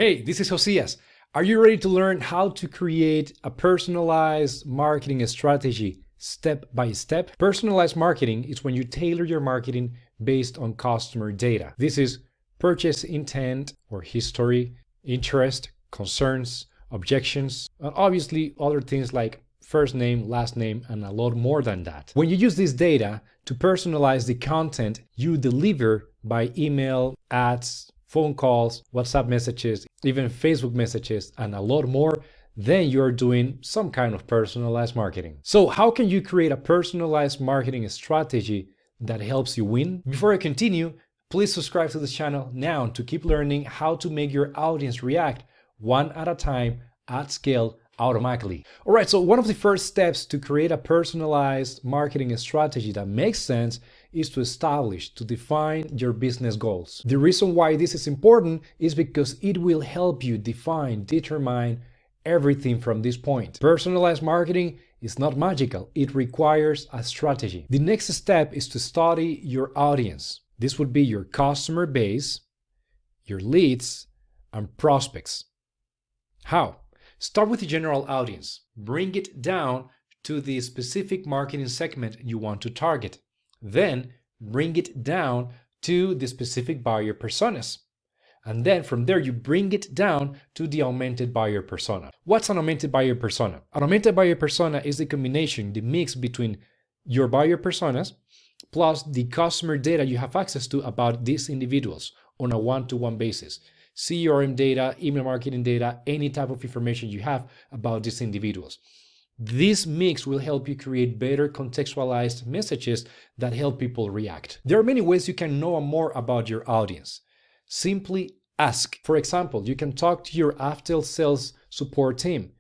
Hey, this is Josias. Are you ready to learn how to create a personalized marketing strategy step by step? Personalized marketing is when you tailor your marketing based on customer data. This is purchase intent or history, interest, concerns, objections, and obviously other things like first name, last name, and a lot more than that. When you use this data to personalize the content you deliver by email, ads, phone calls, WhatsApp messages, even Facebook messages, and a lot more, then you're doing some kind of personalized marketing. So how can you create a personalized marketing strategy that helps you win? Before I continue, please subscribe to this channel now to keep learning how to make your audience react one at a time at scale automatically. All right, so one of the first steps to create a personalized marketing strategy that makes sense is to define your business goals. The reason why this is important is because it will help you determine everything from this point. Personalized marketing is not magical. It requires a strategy. The next step is to study your audience. This would be your customer base, your leads, and prospects. How? Start with the general audience. Bring it down to the specific marketing segment you want to target. Then bring it down to the specific buyer personas. And then from there, you bring it down to the augmented buyer persona. What's an augmented buyer persona? An augmented buyer persona is the combination, the mix between your buyer personas plus the customer data you have access to about these individuals on a one-to-one basis. CRM data, email marketing data, any type of information you have about these individuals. This mix will help you create better contextualized messages that help people react. There are many ways you can know more about your audience. Simply ask. For example, you can talk to your after sales support team.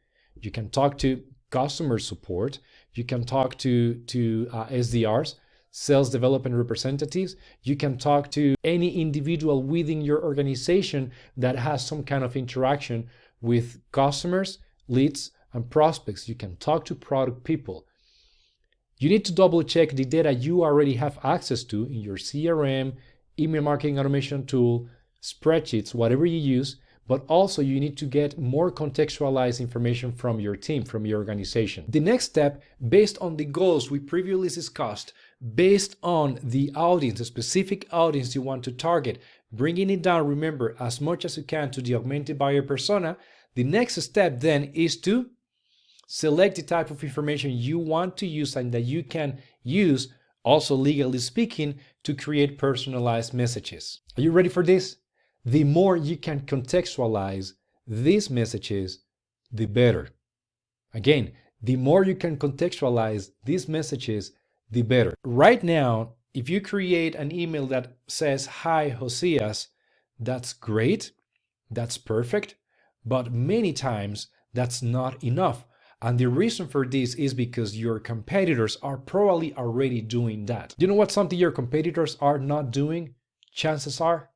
You can talk to customer support. You can talk to SDRs, sales development representatives. You can talk to any individual within your organization that has some kind of interaction with customers, leads, and prospects. You can talk to product people. You need to double check the data you already have access to in your CRM, email marketing automation tool, spreadsheets, whatever you use, but also you need to get more contextualized information from your team, from your organization. The next step, based on the goals we previously discussed, based on the audience, the specific audience you want to target, bringing it down, remember, as much as you can to the augmented buyer persona, the next step then is to select the type of information you want to use and that you can use, also legally speaking, to create personalized messages. Are you ready for this? The more you can contextualize these messages, the better. Again, the more you can contextualize these messages, the better. Right now, if you create an email that says, "Hi, Josias," that's great, that's perfect, but many times that's not enough. And the reason for this is because your competitors are probably already doing that. You know what something your competitors are not doing? Chances are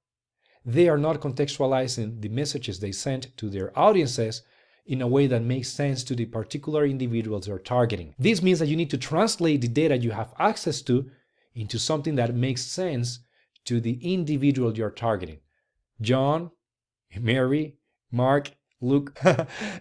they are not contextualizing the messages they send to their audiences in a way that makes sense to the particular individuals they're targeting. This means that you need to translate the data you have access to into something that makes sense to the individual you're targeting. John, Mary, Mark, Luke,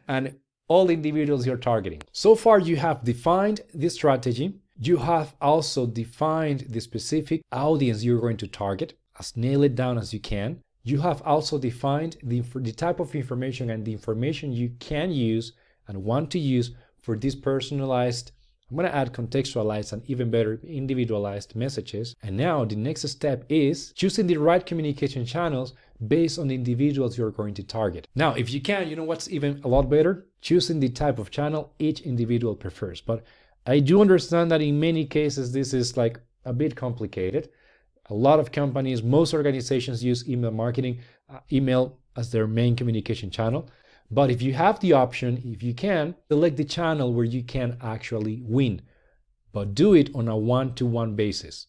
and all individuals you're targeting. So far, you have defined the strategy. You have also defined the specific audience you're going to target, as nail it down as you can. You have also defined the type of information and the information you can use and want to use for these personalized, I'm going to add contextualized and even better individualized messages. And now the next step is choosing the right communication channels based on the individuals you're going to target. Now, if you can, you know what's even a lot better? Choosing the type of channel each individual prefers. But I do understand that in many cases, this is like a bit complicated. A lot of companies, most organizations use email marketing, email as their main communication channel. But if you have the option, if you can, select the channel where you can actually win, but do it on a one-to-one basis.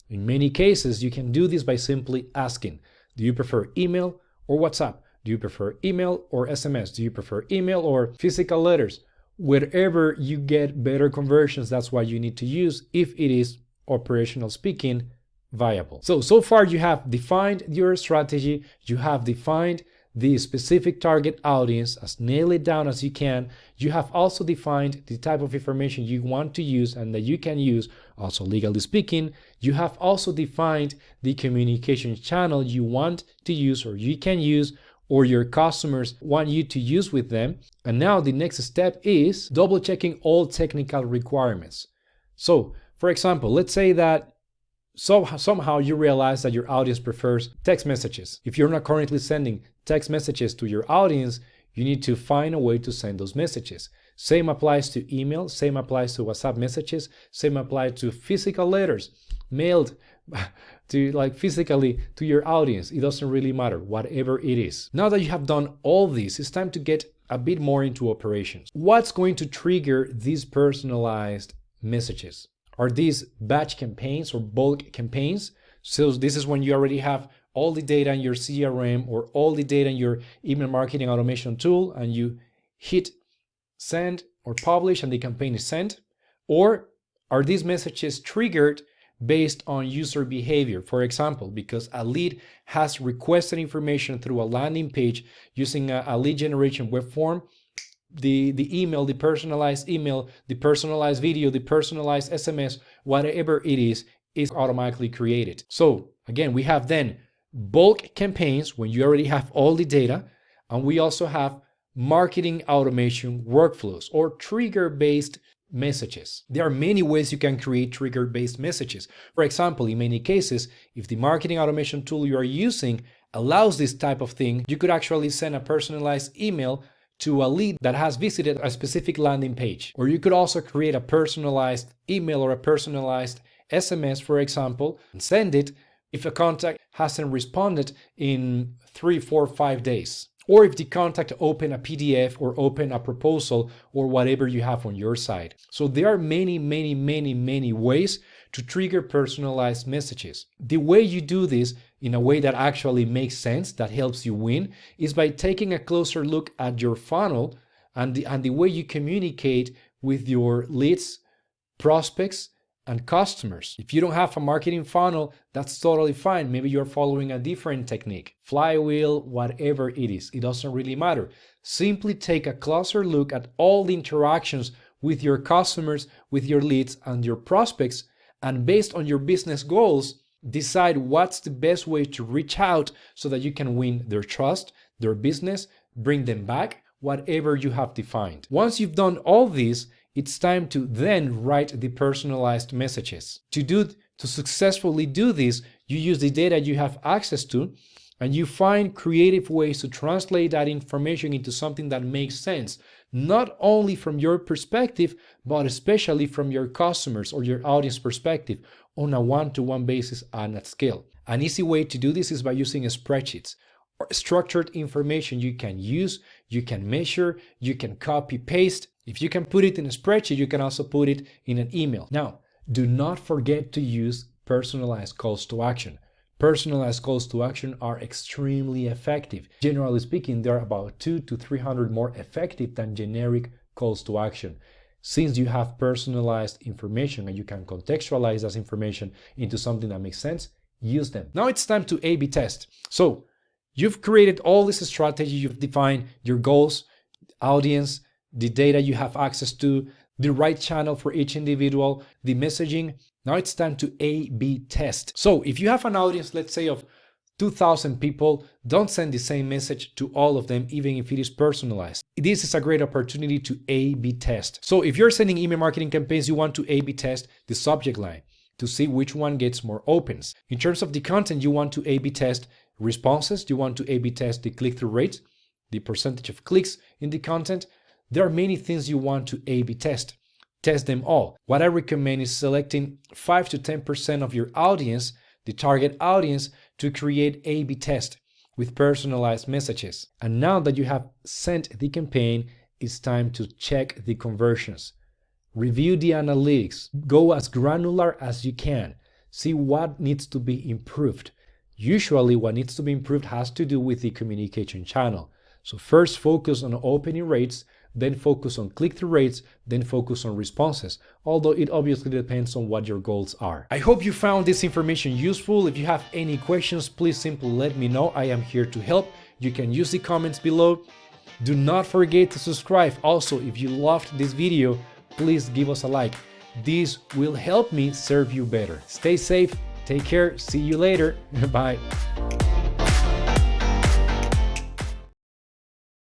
In many cases, you can do this by simply asking, do you prefer email or WhatsApp? Do you prefer email or SMS? Do you prefer email or physical letters? Wherever you get better conversions, that's what you need to use if it is, operational speaking, viable. So far you have defined your strategy, you have defined the specific target audience, as nail it down as you can. You have also defined the type of information you want to use and that you can use, also legally speaking. You have also defined the communication channel you want to use or you can use or your customers want you to use with them. And now the next step is double checking all technical requirements. So, for example, let's say that somehow you realize that your audience prefers text messages. If you're not currently sending text messages to your audience, you need to find a way to send those messages. Same applies to email, same applies to WhatsApp messages, same applies to physical letters mailed to physically to your audience. It doesn't really matter, whatever it is. Now that you have done all this, it's time to get a bit more into operations. What's going to trigger these personalized messages? Are these batch campaigns or bulk campaigns? So this is when you already have all the data in your CRM or all the data in your email marketing automation tool and you hit send or publish and the campaign is sent? Or are these messages triggered based on user behavior? For example, because a lead has requested information through a landing page using a lead generation web form, the email, the personalized email, the personalized video, the personalized SMS, whatever it is automatically created. So again, we have then bulk campaigns when you already have all the data, and we also have marketing automation workflows or trigger-based messages. There are many ways you can create trigger-based messages. For example, in many cases, if the marketing automation tool you are using allows this type of thing, you could actually send a personalized email to a lead that has visited a specific landing page. Or you could also create a personalized email or a personalized SMS, for example, and send it if a contact hasn't responded in 3, 4, 5 days. Or if the contact opened a PDF or opened a proposal or whatever you have on your side. So there are many ways to trigger personalized messages. The way you do this in a way that actually makes sense, that helps you win, is by taking a closer look at your funnel and the way you communicate with your leads, prospects, and customers. If you don't have a marketing funnel, that's totally fine. Maybe you're following a different technique, flywheel, whatever it is. It doesn't really matter. Simply take a closer look at all the interactions with your customers, with your leads, and your prospects, and based on your business goals, decide what's the best way to reach out so that you can win their trust, their business, bring them back, whatever you have defined. Once you've done all this, it's time to then write the personalized messages. To successfully do this, you use the data you have access to, and you find creative ways to translate that information into something that makes sense, not only from your perspective, but especially from your customers or your audience perspective on a one-to-one basis and at scale. An easy way to do this is by using spreadsheets or structured information you can use, you can measure, you can copy paste. If you can put it in a spreadsheet, you can also put it in an email. Now, do not forget to use personalized calls to action. Personalized calls to action are extremely effective. Generally speaking, they're about 200 to 300 more effective than generic calls to action. Since you have personalized information and you can contextualize that information into something that makes sense, use them. Now it's time to A/B test. So you've created all this strategy, you've defined your goals, audience, the data you have access to, the right channel for each individual, the messaging. Now it's time to A/B test. So if you have an audience, let's say of 2,000 people, don't send the same message to all of them, even if it is personalized. This is a great opportunity to A/B test. So if you're sending email marketing campaigns, you want to A/B test the subject line to see which one gets more opens. In terms of the content, you want to A/B test responses, you want to A/B test the click-through rate, the percentage of clicks in the content. There are many things you want to A/B test. Test them all. What I recommend is selecting 5 to 10% of your audience, the target audience, to create A/B test with personalized messages. And now that you have sent the campaign, it's time to check the conversions. Review the analytics. Go as granular as you can. See what needs to be improved. Usually what needs to be improved has to do with the communication channel. So first focus on opening rates, then focus on click-through rates, then focus on responses, although it obviously depends on what your goals are. I hope you found this information useful. If you have any questions, please simply let me know. I am here to help. You can use the comments below. Do not forget to subscribe. Also, if you loved this video, please give us a like. This will help me serve you better. Stay safe, take care, see you later. Bye.